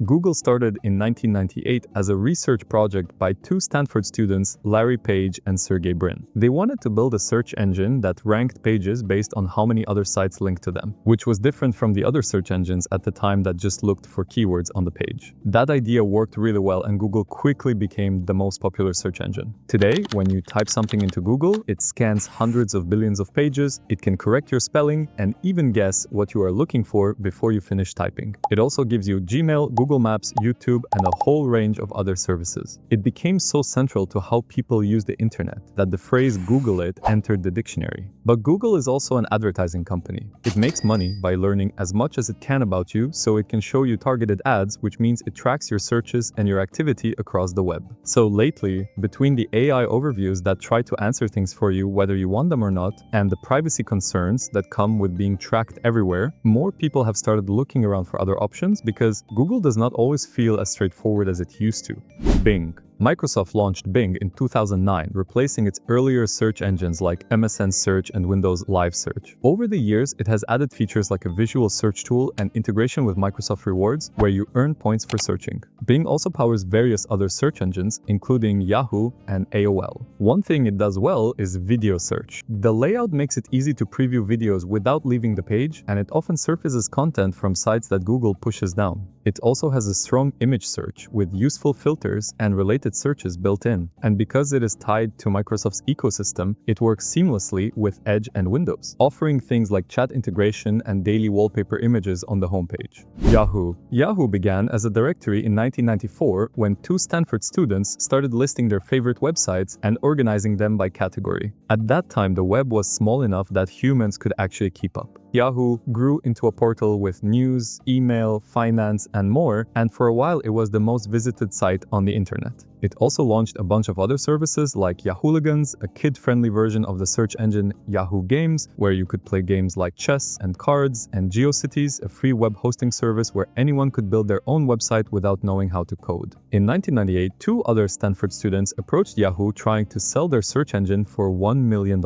Google started in 1998 as a research project by two Stanford students, Larry Page and Sergey Brin. They wanted to build a search engine that ranked pages based on how many other sites linked to them, which was different from the other search engines at the time that just looked for keywords on the page. That idea worked really well, and Google quickly became the most popular search engine. Today, when you type something into Google, it scans hundreds of billions of pages, it can correct your spelling, and even guess what you are looking for before you finish typing. It also gives you Gmail, Google Maps, YouTube, and a whole range of other services. It became so central to how people use the internet that the phrase "Google it" entered the dictionary. But Google is also an advertising company. It makes money by learning as much as it can about you, so it can show you targeted ads, which means it tracks your searches and your activity across the web. So lately, between the AI overviews that try to answer things for you whether you want them or not, and the privacy concerns that come with being tracked everywhere, more people have started looking around for other options because Google does not always feel as straightforward as it used to. Bing. Microsoft launched Bing in 2009, replacing its earlier search engines like MSN Search and Windows Live Search. Over the years, it has added features like a visual search tool and integration with Microsoft Rewards, where you earn points for searching. Bing also powers various other search engines, including Yahoo and AOL. One thing it does well is video search. The layout makes it easy to preview videos without leaving the page, and it often surfaces content from sites that Google pushes down. It also has a strong image search with useful filters and related searches built in. And because it is tied to Microsoft's ecosystem, it works seamlessly with Edge and Windows, offering things like chat integration and daily wallpaper images on the homepage. Yahoo. Yahoo began as a directory in 1994 when two Stanford students started listing their favorite websites and organizing them by category. At that time, the web was small enough that humans could actually keep up. Yahoo grew into a portal with news, email, finance, and more, and for a while it was the most visited site on the internet. It also launched a bunch of other services like Yahooligans, a kid-friendly version of the search engine Yahoo Games, where you could play games like chess and cards, and GeoCities, a free web hosting service where anyone could build their own website without knowing how to code. In 1998, two other Stanford students approached Yahoo trying to sell their search engine for $1 million.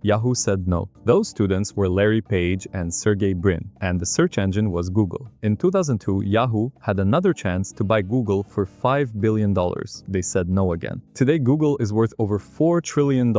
Yahoo said no. Those students were Larry Page and Sergey Brin, and the search engine was Google. In 2002, Yahoo had another chance to buy Google for $5 billion. They said no again. Today, Google is worth over $4 trillion.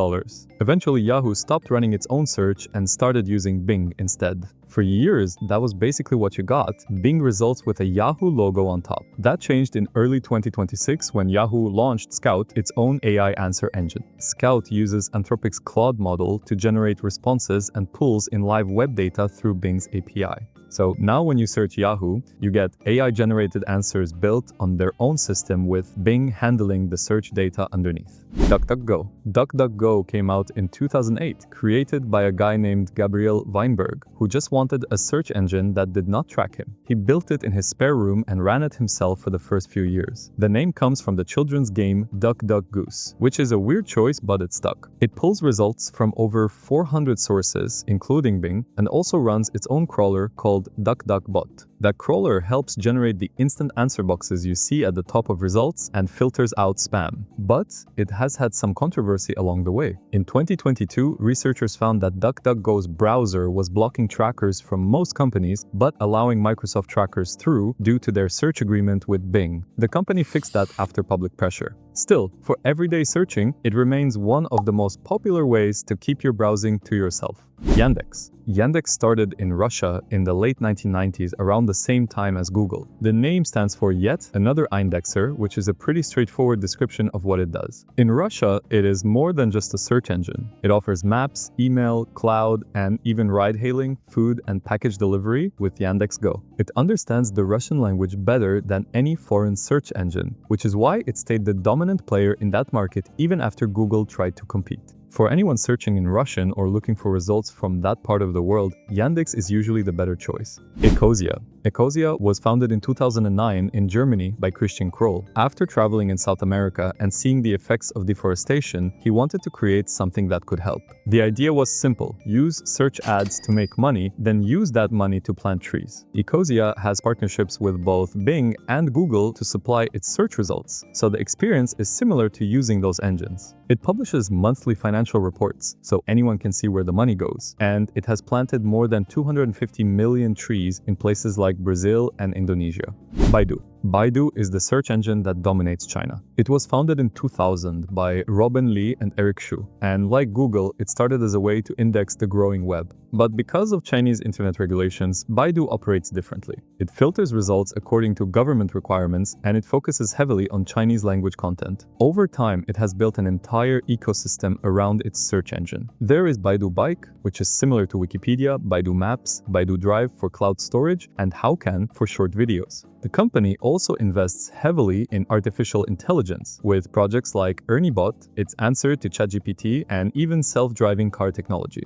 Eventually, Yahoo stopped running its own search and started using Bing instead. For years, that was basically what you got: Bing results with a Yahoo logo on top. That changed in early 2026 when Yahoo launched Scout, its own AI answer engine. Scout uses Anthropic's Claude model to generate responses and pulls in live web data through Bing's API. So now when you search Yahoo, you get AI-generated answers built on their own system with Bing handling the search data underneath. DuckDuckGo. DuckDuckGo came out in 2008, created by a guy named Gabriel Weinberg, who just wanted a search engine that did not track him. He built it in his spare room and ran it himself for the first few years. The name comes from the children's game Duck Duck Goose, which is a weird choice, but it stuck. It pulls results from over 400 sources, including Bing, and also runs its own crawler called DuckDuckBot. That crawler helps generate the instant answer boxes you see at the top of results and filters out spam. But it has had some controversy along the way. In 2022, researchers found that DuckDuckGo's browser was blocking trackers from most companies, but allowing Microsoft trackers through due to their search agreement with Bing. The company fixed that after public pressure. Still, for everyday searching, it remains one of the most popular ways to keep your browsing to yourself. Yandex. Yandex started in Russia in the late 1990s, around the same time as Google. The name stands for Yet Another Indexer, which is a pretty straightforward description of what it does. In Russia, it is more than just a search engine. It offers maps, email, cloud, and even ride-hailing, food, and package delivery with Yandex Go. It understands the Russian language better than any foreign search engine, which is why it stayed the dominant player in that market even after Google tried to compete. For anyone searching in Russian or looking for results from that part of the world, Yandex is usually the better choice. Ecosia. Ecosia was founded in 2009 in Germany by Christian Kroll. After traveling in South America and seeing the effects of deforestation, he wanted to create something that could help. The idea was simple: use search ads to make money, then use that money to plant trees. Ecosia has partnerships with both Bing and Google to supply its search results, so the experience is similar to using those engines. It publishes monthly financial reports, so anyone can see where the money goes, and it has planted more than 250 million trees in places like like Brazil and Indonesia. Baidu. Baidu is the search engine that dominates China. It was founded in 2000 by Robin Li and Eric Xu, and like Google, it started as a way to index the growing web. But because of Chinese internet regulations, Baidu operates differently. It filters results according to government requirements, and it focuses heavily on Chinese language content. Over time, it has built an entire ecosystem around its search engine. There is Baidu Bike, which is similar to Wikipedia, Baidu Maps, Baidu Drive for cloud storage, and Haokan for short videos. The company also invests heavily in artificial intelligence, with projects like ErnieBot, its answer to ChatGPT, and even self-driving car technology.